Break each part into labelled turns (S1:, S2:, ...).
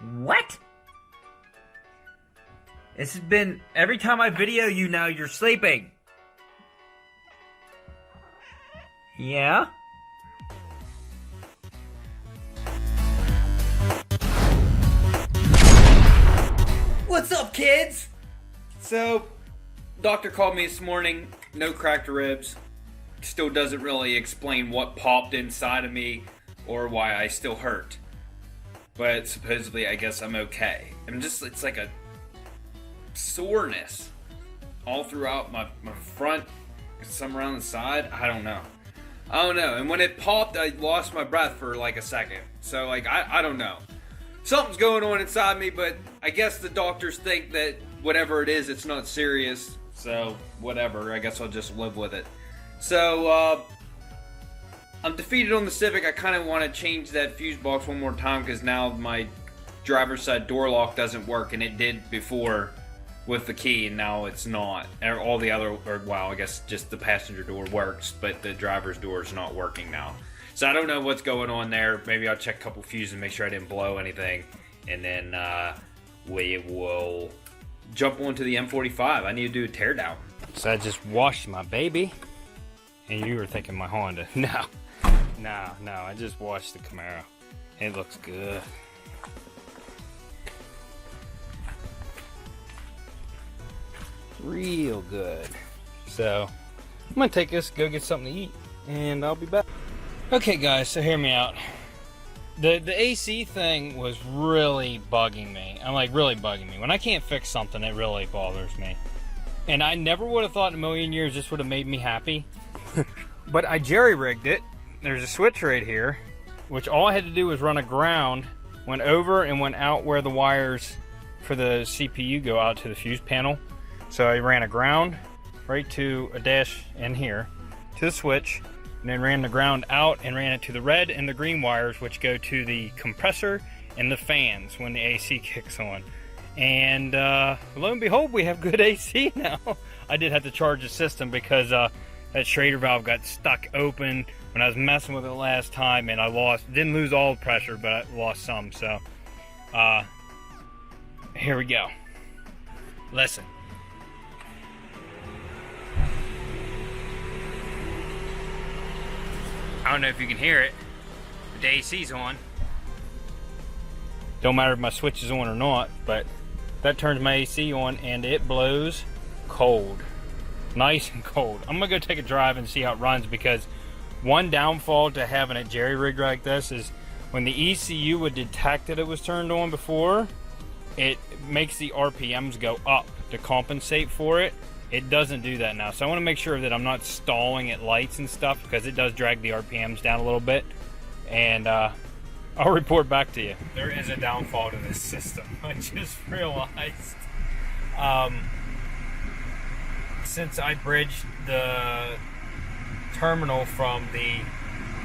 S1: What? This has been, every time I video you now, you're sleeping. Yeah? What's up, kids? So, doctor called me this morning, no cracked ribs. Still doesn't really explain what popped inside of me or why I still hurt. But supposedly, I guess I'm okay. It's like a soreness all throughout my front, some around the side. I don't know. And when it popped, I lost my breath for like a second. So like, I don't know. Something's going on inside me, but I guess the doctors think that whatever it is, it's not serious. So whatever, I guess I'll just live with it. So I'm defeated on the Civic. I kind of want to change that fuse box one more time because now my driver's side door lock doesn't work, and it did before with the key, and now it's not. All the other, I guess just the passenger door works, but the driver's door is not working now. So I don't know what's going on there. Maybe I'll check a couple fuses and make sure I didn't blow anything, and then we will jump onto the M45. I need to do a teardown. So I just washed my baby, and you were thinking my Honda. No, I just washed the Camaro. It looks good. Real good. So I'm gonna take this, go get something to eat, and I'll be back. Okay guys, so hear me out. The AC thing was really bugging me. I'm like, really bugging me. When I can't fix something, it really bothers me. And I never would have thought in a million years this would have made me happy. But I jerry-rigged it. There's a switch right here, which all I had to do was run a ground, went over and went out where the wires for the CPU go out to the fuse panel. So I ran a ground right to a dash in here, to the switch, and then ran the ground out and ran it to the red and the green wires, which go to the compressor and the fans when the AC kicks on. And lo and behold, we have good AC now. I did have to charge the system because that Schrader valve got stuck open when I was messing with it last time, and didn't lose all the pressure, but I lost some. So here we go. Listen. I don't know if you can hear it, but the AC's on. Don't matter if my switch is on or not, but that turns my AC on and it blows cold. Nice and cold. I'm gonna go take a drive and see how it runs, because one downfall to having it jerry-rigged like this is when the ECU would detect that it was turned on before, it makes the RPMs go up to compensate for it. It doesn't do that now, so I want to make sure that I'm not stalling at lights and stuff, because it does drag the RPMs down a little bit, and I'll report back to you. There is a downfall to this system. I just realized since I bridged the terminal from the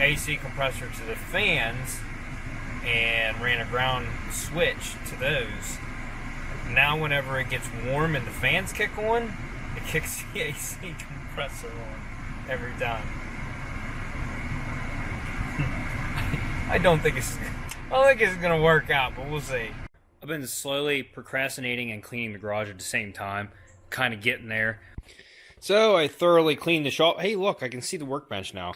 S1: AC compressor to the fans and ran a ground switch to those, now whenever it gets warm and the fans kick on, it kicks the AC compressor on every time. I don't think it's gonna work out, but we'll see. I've been slowly procrastinating and cleaning the garage at the same time, kind of getting there. So I thoroughly cleaned the shop. Hey, look, I can see the workbench now.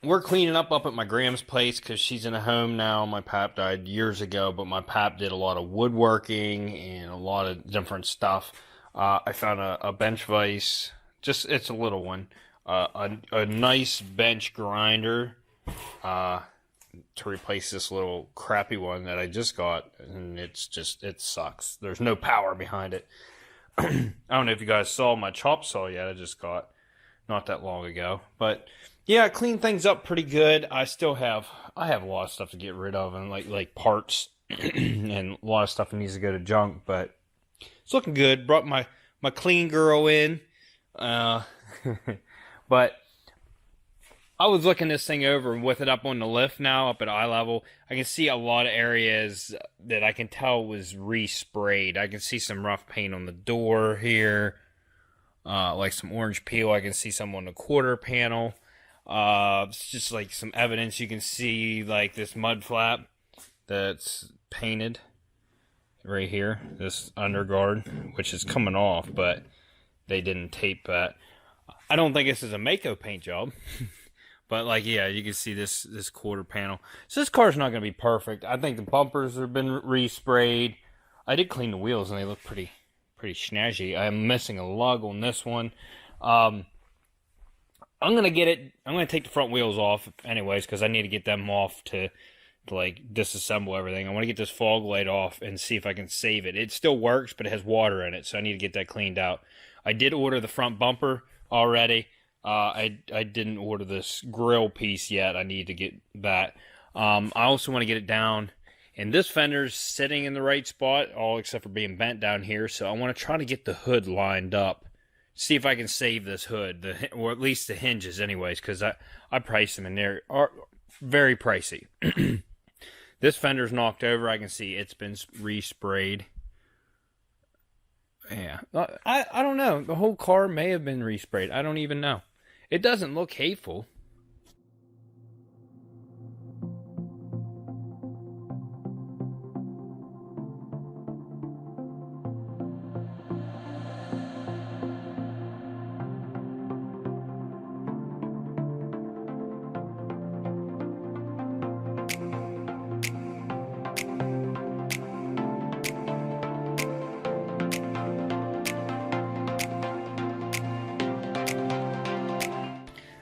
S1: We're cleaning up at my Gram's place because she's in a home now. My pap died years ago, but my pap did a lot of woodworking and a lot of different stuff. I found a bench vise, it's a little one, a nice bench grinder to replace this little crappy one that I just got, and it sucks. There's no power behind it. I don't know if you guys saw my chop saw yet. I just got not that long ago, but yeah, I cleaned things up pretty good. I have a lot of stuff to get rid of, and like parts and a lot of stuff that needs to go to junk, but it's looking good. Brought my clean girl in. But I was looking this thing over with it up on the lift now, up at eye level. I can see a lot of areas that I can tell was resprayed. I can see some rough paint on the door here. Like some orange peel. I can see some on the quarter panel. It's just like some evidence. You can see like this mud flap that's painted right here, this underguard, which is coming off, but they didn't tape that. I don't think this is a Mako paint job. But, like, yeah, you can see this quarter panel. So this car's not going to be perfect. I think the bumpers have been resprayed. I did clean the wheels, and they look pretty snazzy. I'm missing a lug on this one. I'm going to take the front wheels off anyways, because I need to get them off to like, disassemble everything. I want to get this fog light off and see if I can save it. It still works, but it has water in it, so I need to get that cleaned out. I did order the front bumper already. I didn't order this grill piece yet. I need to get that. I also want to get it down. And this fender's sitting in the right spot, all except for being bent down here. So I want to try to get the hood lined up. See if I can save this hood, or at least the hinges anyways, because I priced them, and they're very pricey. This fender's knocked over. I can see it's been resprayed. Yeah. I don't know. The whole car may have been resprayed. I don't even know. It doesn't look hateful.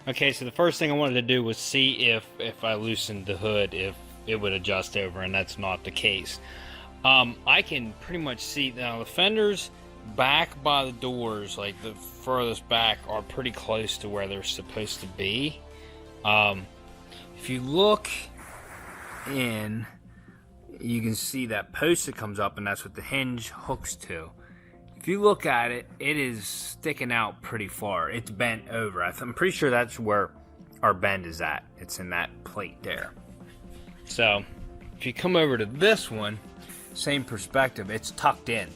S1: Okay, so the first thing I wanted to do was see if I loosened the hood, if it would adjust over, and that's not the case. I can pretty much see now the fenders back by the doors, like the furthest back, are pretty close to where they're supposed to be. If you look in, you can see that post that comes up, and that's what the hinge hooks to. If you look at it, it is sticking out pretty far. It's bent over. I'm pretty sure that's where our bend is at. It's in that plate there. So, if you come over to this one, same perspective, it's tucked in.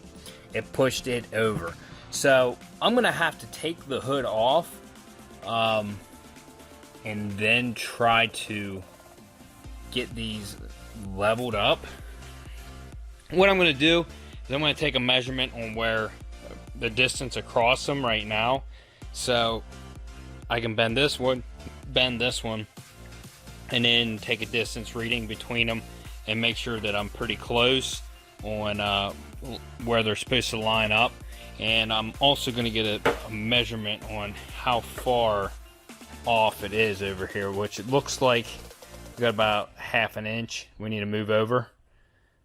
S1: It pushed it over. So, I'm going to have to take the hood off and then try to get these leveled up. What I'm going to do, I'm going to take a measurement on where the distance across them right now, so I can bend this one, and then take a distance reading between them and make sure that I'm pretty close on where they're supposed to line up. And I'm also going to get a measurement on how far off it is over here, which it looks like we got about ½ an inch we need to move over.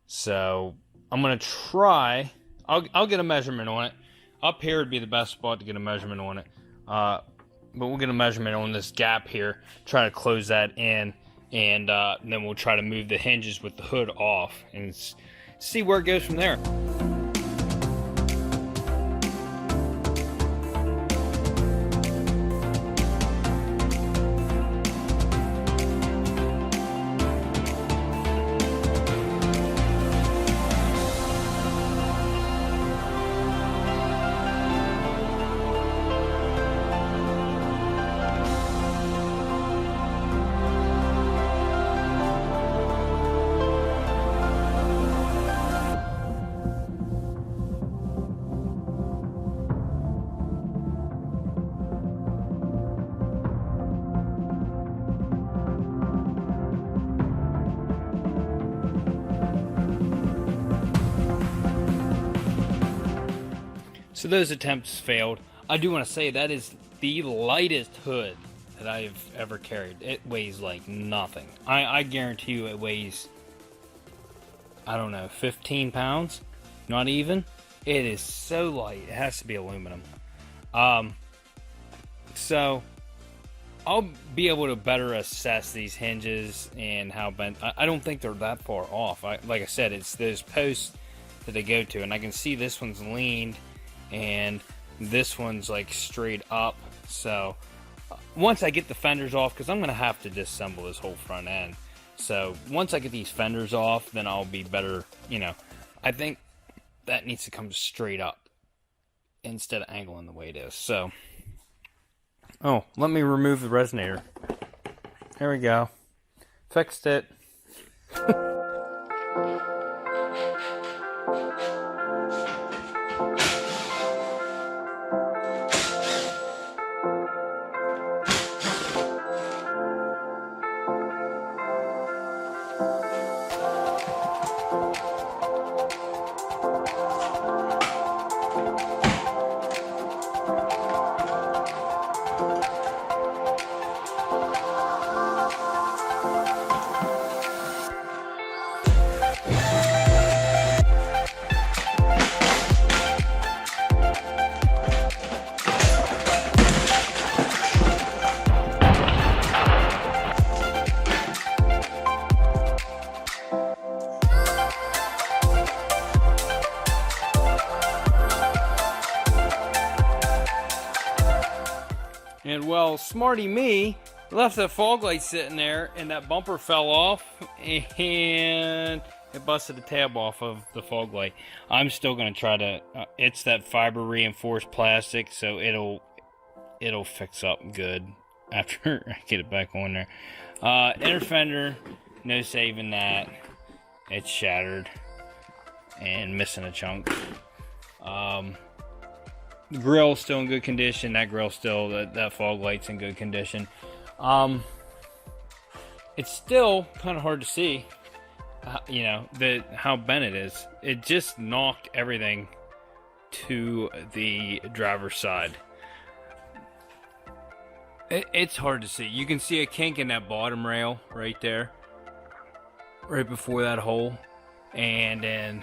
S1: So I'm going to try, I'll get a measurement on it. Up here would be the best spot to get a measurement on it. But we'll get a measurement on this gap here, try to close that in, and then we'll try to move the hinges with the hood off and see where it goes from there. So those attempts failed. I do want to say that is the lightest hood that I've ever carried. It weighs like nothing. I guarantee you it weighs, I don't know, 15 pounds? Not even? It is so light. It has to be aluminum. So I'll be able to better assess these hinges and how bent. I don't think they're that far off. Like I said, it's those posts that they go to, and I can see this one's leaned and this one's like straight up. So once I get the fenders off, because I'm going to have to disassemble this whole front end, so once I get these fenders off, then I'll be better. I think that needs to come straight up instead of angling the way it is. So, oh, let me remove the resonator. There we go. Fixed it. And well, smarty me left that fog light sitting there, and that bumper fell off, and it busted the tab off of the fog light. I'm still gonna try to. It's that fiber reinforced plastic, so it'll fix up good after I get it back on there. Inner fender, no saving that. It's shattered and missing a chunk. The grill's still in good condition. That grill's still, that fog light's in good condition. It's still kind of hard to see, you know, how bent it is. It just knocked everything to the driver's side. It's hard to see. You can see a kink in that bottom rail right there, right before that hole, and then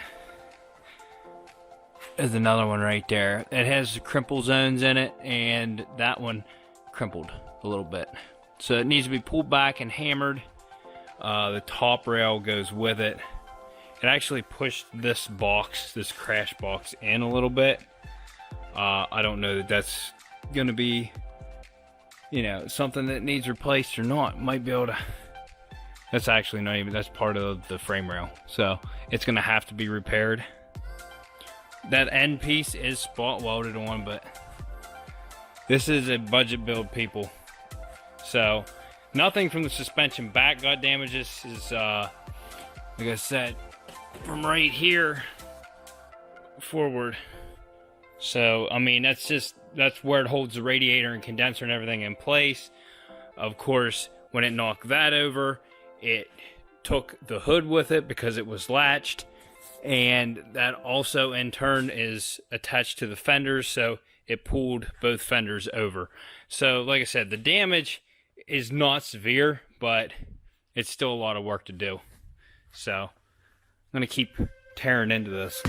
S1: there's another one right there. It has crimple zones in it, and that one crimpled a little bit. So it needs to be pulled back and hammered. The top rail goes with it. It actually pushed this box, this crash box, in a little bit. I don't know that that's going to be, you know, something that needs replaced or not. Might be able to. That's actually not even, that's part of the frame rail. So it's going to have to be repaired. That end piece is spot welded on, but this is a budget build, people. So nothing from the suspension back got damages. Is like I said, from right here forward. So I mean, that's where it holds the radiator and condenser and everything in place. Of course, when it knocked that over, it took the hood with it because it was latched. And that also in turn is attached to the fenders, so it pulled both fenders over. So like I said, the damage is not severe, but it's still a lot of work to do. So I'm going to keep tearing into this.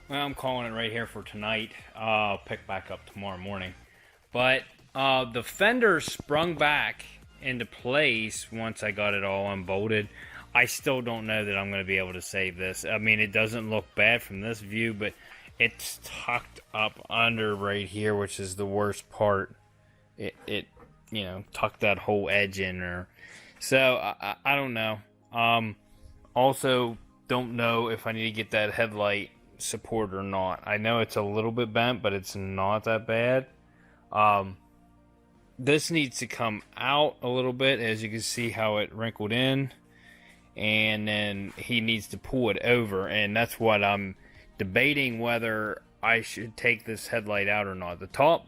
S1: I'm calling it right here for tonight. I'll pick back up tomorrow morning. But the fender sprung back into place once I got it all unbolted. I still don't know that I'm going to be able to save this. I mean, it doesn't look bad from this view, but it's tucked up under right here, which is the worst part. It you know, tucked that whole edge in there. So I don't know. Also, don't know if I need to get that headlight support or not. I know it's a little bit bent, but it's not that bad. This needs to come out a little bit, as you can see how it wrinkled in, and then he needs to pull it over, and that's what I'm debating, whether I should take this headlight out or not. The top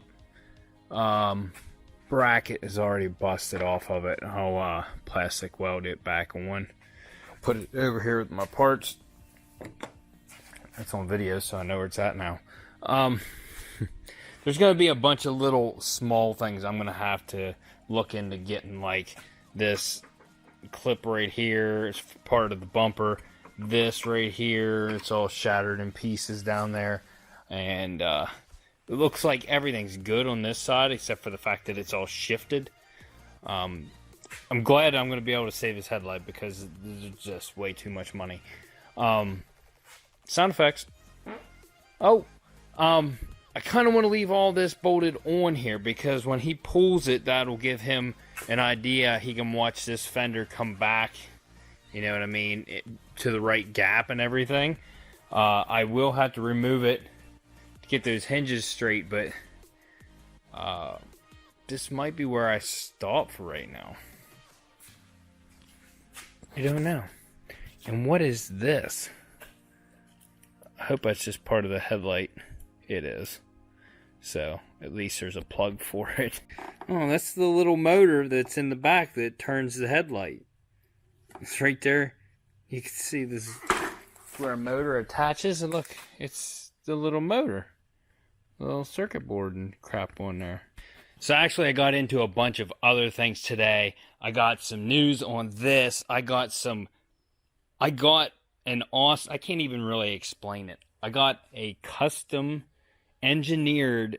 S1: bracket is already busted off of it. I'll plastic weld it back on, put it over here with my parts. It's on video, so I know where it's at now. There's going to be a bunch of little small things I'm going to have to look into getting, like this clip right here. It's part of the bumper. This right here, it's all shattered in pieces down there. And it looks like everything's good on this side, except for the fact that it's all shifted. I'm glad I'm going to be able to save his headlight, because there's just way too much money. Sound effects. Oh, I kind of want to leave all this bolted on here, because when he pulls it, that'll give him an idea. He can watch this fender come back, you know what I mean, to the right gap and everything. I will have to remove it to get those hinges straight, but this might be where I stop for right now. I don't know. And what is this? I hope that's just part of the headlight. It is. So, at least there's a plug for it. Oh, that's the little motor that's in the back that turns the headlight. It's right there. You can see this is where a motor attaches. And look, it's the little motor. The little circuit board and crap on there. So actually I got into a bunch of other things today. I got some news on this. I got an awesome, I can't even really explain it. I got a custom engineered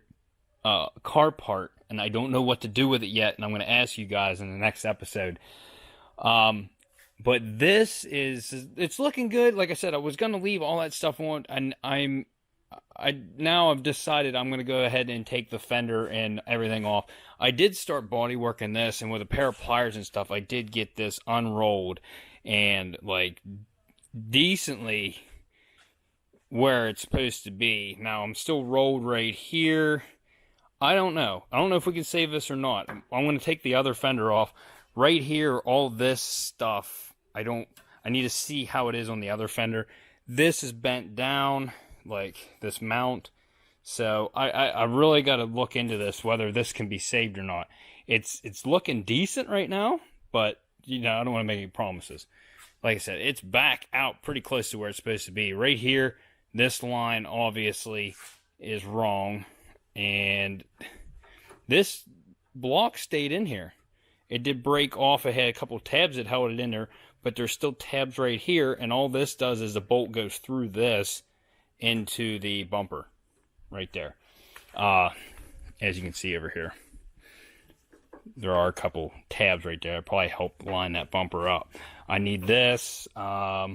S1: car part, and I don't know what to do with it yet, and I'm going to ask you guys in the next episode. But this it's looking good. Like I said, I was going to leave all that stuff on, and I've decided I'm going to go ahead and take the fender and everything off. I did start body working this, and with a pair of pliers and stuff, I did get this unrolled and like decently where it's supposed to be. Now I'm still rolled right here. I don't know if we can save this or not. I'm going to take the other fender off. Right here, all this stuff, I need to see how it is on the other fender. This is bent down, like this mount. So I really got to look into this, whether this can be saved or not. It's looking decent right now, but I don't want to make any promises. Like I said, it's back out pretty close to where it's supposed to be. Right here, this line obviously is wrong, and this block stayed in here. It did break off. It had a couple tabs that held it in there, but there's still tabs right here, and all this does is the bolt goes through this into the bumper right there. As you can see over here, there are a couple tabs right there. It'll probably help line that bumper up. I need this, a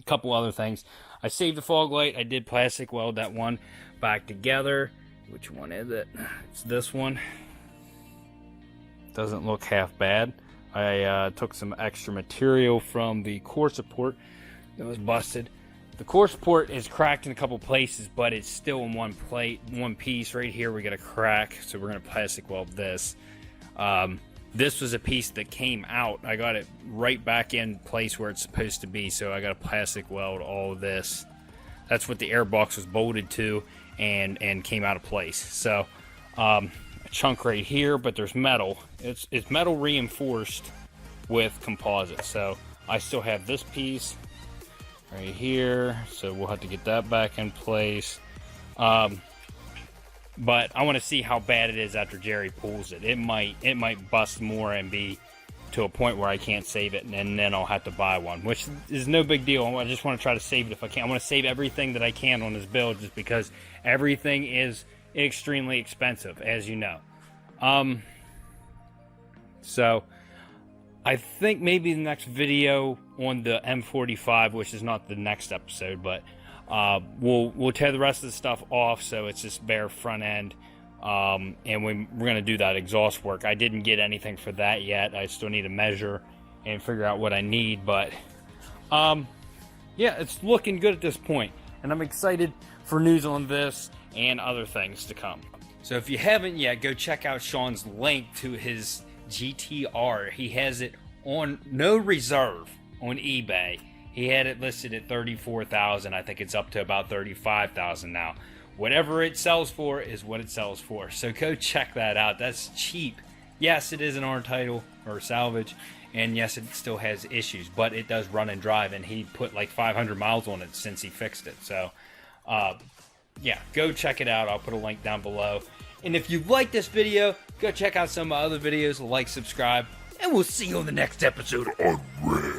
S1: couple other things. I saved the fog light. I did plastic weld that one back together. Which one is it? It's this one. Doesn't look half bad. I took some extra material from the core support that was busted. The core support is cracked in a couple places, but it's still in one piece. Right here we got a crack, so we're going to plastic weld this. This was a piece that came out. I got it right back in place where it's supposed to be, so I got to plastic weld all of this. That's what the airbox was bolted to and came out of place. So a chunk right here, but there's metal. It's metal reinforced with composite. So I still have this piece right here, so we'll have to get that back in place. But I want to see how bad it is after Jerry pulls it. It might bust more and be to a point where I can't save it, and then I'll have to buy one, which is no big deal. I just want to try to save it if I can. I want to save everything that I can on this build, just because everything is extremely expensive, as you know. So I think maybe the next video on the M45, which is not the next episode, but we'll tear the rest of the stuff off, so it's just bare front end. And we're going to do that exhaust work. I didn't get anything for that yet. I still need to measure and figure out what I need, but yeah, it's looking good at this point, and I'm excited for news on this and other things to come. So if you haven't yet, go check out Sean's link to his GTR. He has it on no reserve on eBay. He had it listed at $34,000. I think it's up to about $35,000 now. Whatever it sells for is what it sells for. So go check that out. That's cheap. Yes, it is an R title or salvage, and yes, it still has issues, but it does run and drive, and he put like 500 miles on it since he fixed it. So yeah, go check it out. I'll put a link down below. And if you like this video, go check out some of my other videos, like, subscribe, and we'll see you on the next episode of Unreal.